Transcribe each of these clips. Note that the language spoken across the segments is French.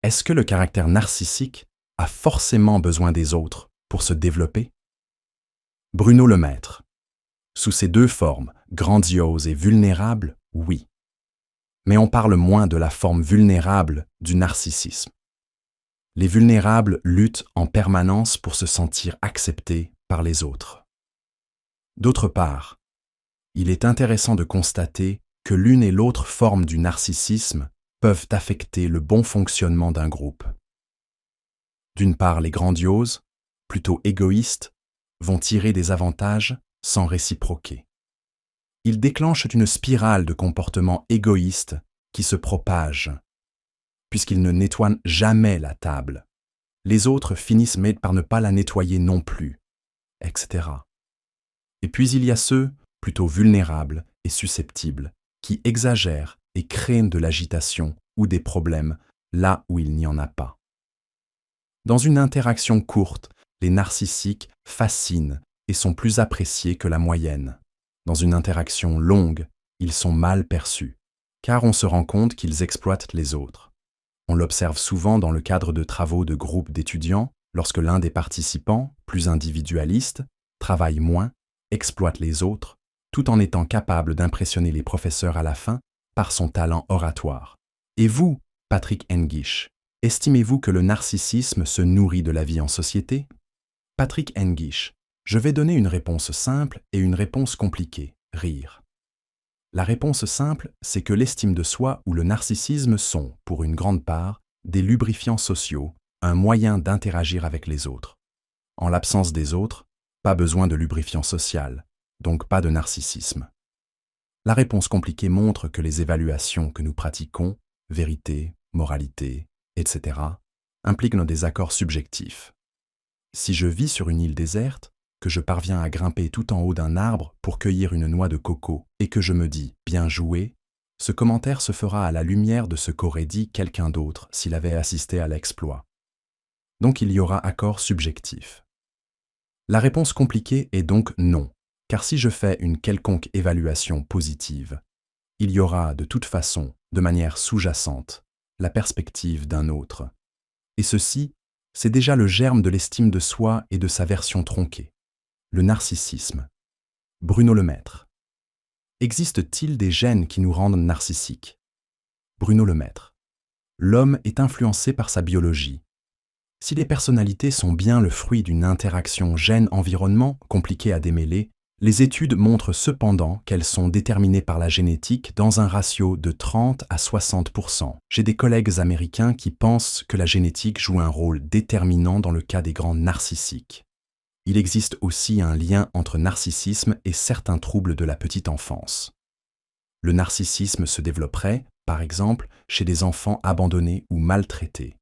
Est-ce que le caractère narcissique a forcément besoin des autres pour se développer? Bruno Lemaître. Sous ces deux formes, grandiose et vulnérable, oui. Mais on parle moins de la forme vulnérable du narcissisme. Les vulnérables luttent en permanence pour se sentir acceptés par les autres. D'autre part, il est intéressant de constater que l'une et l'autre forme du narcissisme peuvent affecter le bon fonctionnement d'un groupe. D'une part, les grandioses, plutôt égoïstes, vont tirer des avantages sans réciproquer. Ils déclenchent une spirale de comportements égoïstes qui se propage, puisqu'ils ne nettoient jamais la table. Les autres finissent par ne pas la nettoyer non plus, etc. Et puis il y a ceux, plutôt vulnérables et susceptibles, qui exagèrent et créent de l'agitation ou des problèmes là où il n'y en a pas. Dans une interaction courte, les narcissiques fascinent et sont plus appréciés que la moyenne. Dans une interaction longue, ils sont mal perçus, car on se rend compte qu'ils exploitent les autres. On l'observe souvent dans le cadre de travaux de groupes d'étudiants, lorsque l'un des participants, plus individualiste, travaille moins, exploite les autres, tout en étant capable d'impressionner les professeurs à la fin par son talent oratoire. Et vous, Patrick Engish, estimez-vous que le narcissisme se nourrit de la vie en société? Patrick Engish, je vais donner une réponse simple et une réponse compliquée, rire. La réponse simple, c'est que l'estime de soi ou le narcissisme sont, pour une grande part, des lubrifiants sociaux, un moyen d'interagir avec les autres. En l'absence des autres, pas besoin de lubrifiant social, donc pas de narcissisme. La réponse compliquée montre que les évaluations que nous pratiquons, vérité, moralité, etc., impliquent nos désaccords subjectifs. Si je vis sur une île déserte, que je parviens à grimper tout en haut d'un arbre pour cueillir une noix de coco et que je me dis « bien joué », ce commentaire se fera à la lumière de ce qu'aurait dit quelqu'un d'autre s'il avait assisté à l'exploit. Donc il y aura accord subjectif. La réponse compliquée est donc non, car si je fais une quelconque évaluation positive, il y aura de toute façon, de manière sous-jacente, la perspective d'un autre. Et ceci, c'est déjà le germe de l'estime de soi et de sa version tronquée. Le narcissisme. Bruno Lemaître. Existe-t-il des gènes qui nous rendent narcissiques? Bruno Lemaître. L'homme est influencé par sa biologie. Si les personnalités sont bien le fruit d'une interaction gène-environnement compliquée à démêler, les études montrent cependant qu'elles sont déterminées par la génétique dans un ratio de 30 à 60%. J'ai des collègues américains qui pensent que la génétique joue un rôle déterminant dans le cas des grands narcissiques. Il existe aussi un lien entre narcissisme et certains troubles de la petite enfance. Le narcissisme se développerait, par exemple, chez des enfants abandonnés ou maltraités,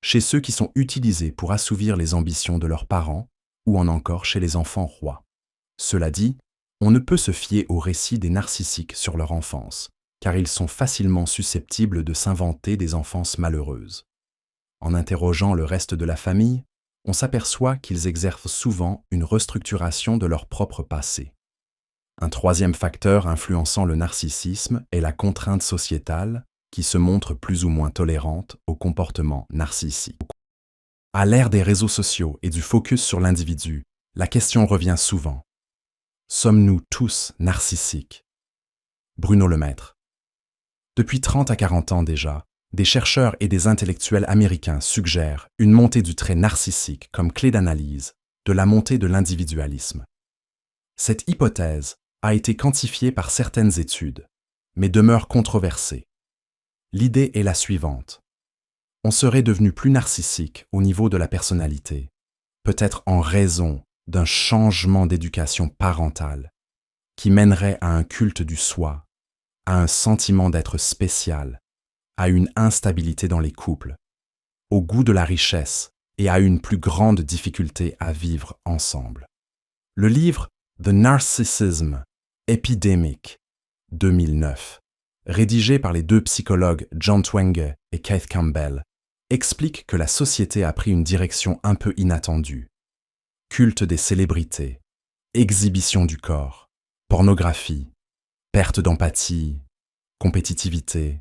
chez ceux qui sont utilisés pour assouvir les ambitions de leurs parents, ou encore chez les enfants rois. Cela dit, on ne peut se fier aux récits des narcissiques sur leur enfance, car ils sont facilement susceptibles de s'inventer des enfances malheureuses. En interrogeant le reste de la famille, on s'aperçoit qu'ils exercent souvent une restructuration de leur propre passé. Un troisième facteur influençant le narcissisme est la contrainte sociétale, qui se montre plus ou moins tolérante au comportement narcissique. À l'ère des réseaux sociaux et du focus sur l'individu, la question revient souvent. Sommes-nous tous narcissiques? Bruno Lemaître. Depuis 30 à 40 ans déjà, des chercheurs et des intellectuels américains suggèrent une montée du trait narcissique comme clé d'analyse de la montée de l'individualisme. Cette hypothèse a été quantifiée par certaines études, mais demeure controversée. L'idée est la suivante. On serait devenu plus narcissique au niveau de la personnalité, peut-être en raison d'un changement d'éducation parentale qui mènerait à un culte du soi, à un sentiment d'être spécial, à une instabilité dans les couples, au goût de la richesse et à une plus grande difficulté à vivre ensemble. Le livre The Narcissism Epidemic, 2009, rédigé par les deux psychologues John Twenge et Keith Campbell, explique que la société a pris une direction un peu inattendue. Culte des célébrités, exhibition du corps, pornographie, perte d'empathie, compétitivité.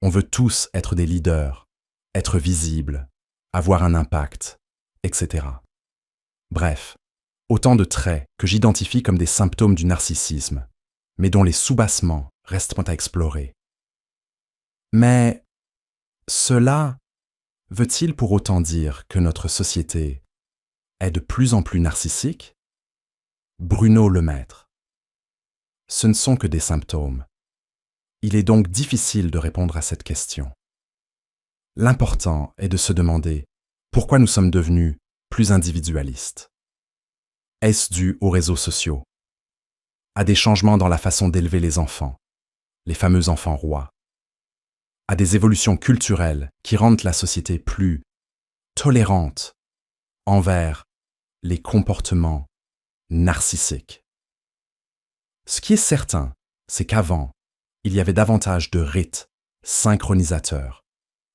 On veut tous être des leaders, être visible, avoir un impact, etc. Bref, autant de traits que j'identifie comme des symptômes du narcissisme, mais dont les soubassements restent à explorer. Mais cela veut-il pour autant dire que notre société est de plus en plus narcissique? Bruno Lemaître. Ce ne sont que des symptômes. Il est donc difficile de répondre à cette question. L'important est de se demander pourquoi nous sommes devenus plus individualistes. Est-ce dû aux réseaux sociaux, à des changements dans la façon d'élever les enfants, les fameux enfants rois, à des évolutions culturelles qui rendent la société plus tolérante envers les comportements narcissiques? Ce qui est certain, c'est qu'avant, il y avait davantage de rites synchronisateurs,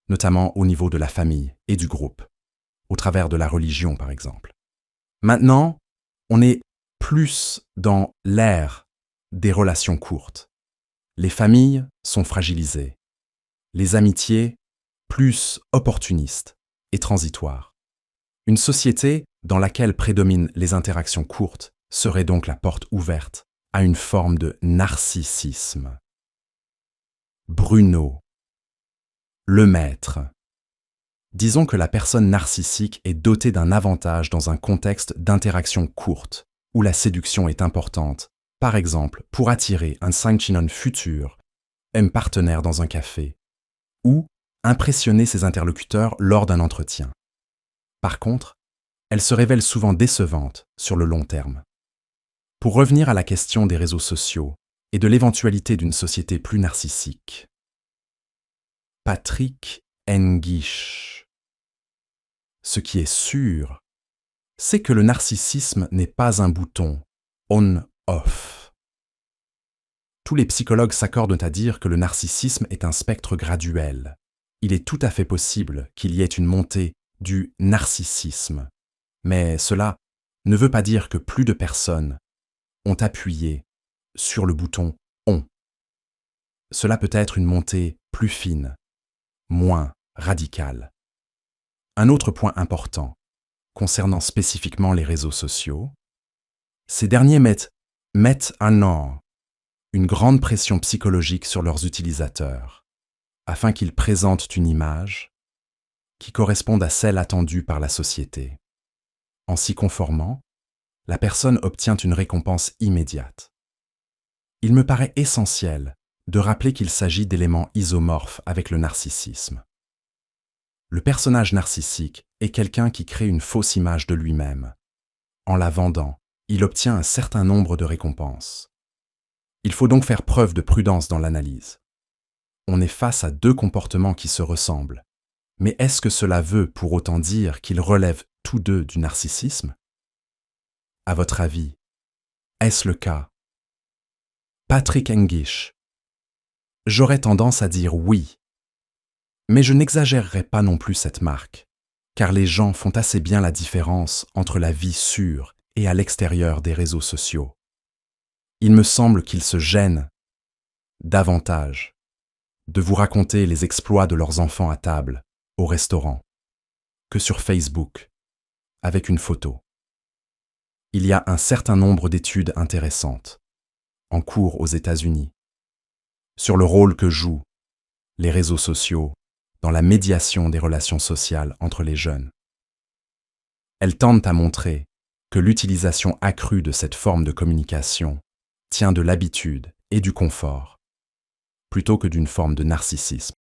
notamment au niveau de la famille et du groupe, au travers de la religion par exemple. Maintenant, on est plus dans l'ère des relations courtes. Les familles sont fragilisées, les amitiés plus opportunistes et transitoires. Une société dans laquelle prédominent les interactions courtes serait donc la porte ouverte à une forme de narcissisme. Bruno Lemaître. Disons que la personne narcissique est dotée d'un avantage dans un contexte d'interaction courte, où la séduction est importante, par exemple pour attirer un Sangchinon futur, un partenaire dans un café, ou impressionner ses interlocuteurs lors d'un entretien. Par contre, elle se révèle souvent décevante sur le long terme. Pour revenir à la question des réseaux sociaux et de l'éventualité d'une société plus narcissique. Patrick Engish. Ce qui est sûr, c'est que le narcissisme n'est pas un bouton on-off. Tous les psychologues s'accordent à dire que le narcissisme est un spectre graduel. Il est tout à fait possible qu'il y ait une montée du narcissisme, mais cela ne veut pas dire que plus de personnes ont appuyé sur le bouton on. Cela peut être une montée plus fine, moins radicale. Un autre point important, concernant spécifiquement les réseaux sociaux, ces derniers mettent une grande pression psychologique sur leurs utilisateurs, afin qu'ils présentent une image qui corresponde à celle attendue par la société. En s'y conformant, la personne obtient une récompense immédiate. Il me paraît essentiel de rappeler qu'il s'agit d'éléments isomorphes avec le narcissisme. Le personnage narcissique est quelqu'un qui crée une fausse image de lui-même. En la vendant, il obtient un certain nombre de récompenses. Il faut donc faire preuve de prudence dans l'analyse. On est face à deux comportements qui se ressemblent. Mais est-ce que cela veut pour autant dire qu'ils relèvent tous deux du narcissisme? À votre avis, est-ce le cas? Patrick Engish. J'aurais tendance à dire oui. Mais je n'exagérerai pas non plus cette marque, car les gens font assez bien la différence entre la vie sur et à l'extérieur des réseaux sociaux. Il me semble qu'ils se gênent davantage de vous raconter les exploits de leurs enfants à table, au restaurant, que sur Facebook, avec une photo. Il y a un certain nombre d'études intéressantes, en cours aux États-Unis, sur le rôle que jouent les réseaux sociaux dans la médiation des relations sociales entre les jeunes. Elles tendent à montrer que l'utilisation accrue de cette forme de communication tient de l'habitude et du confort, plutôt que d'une forme de narcissisme.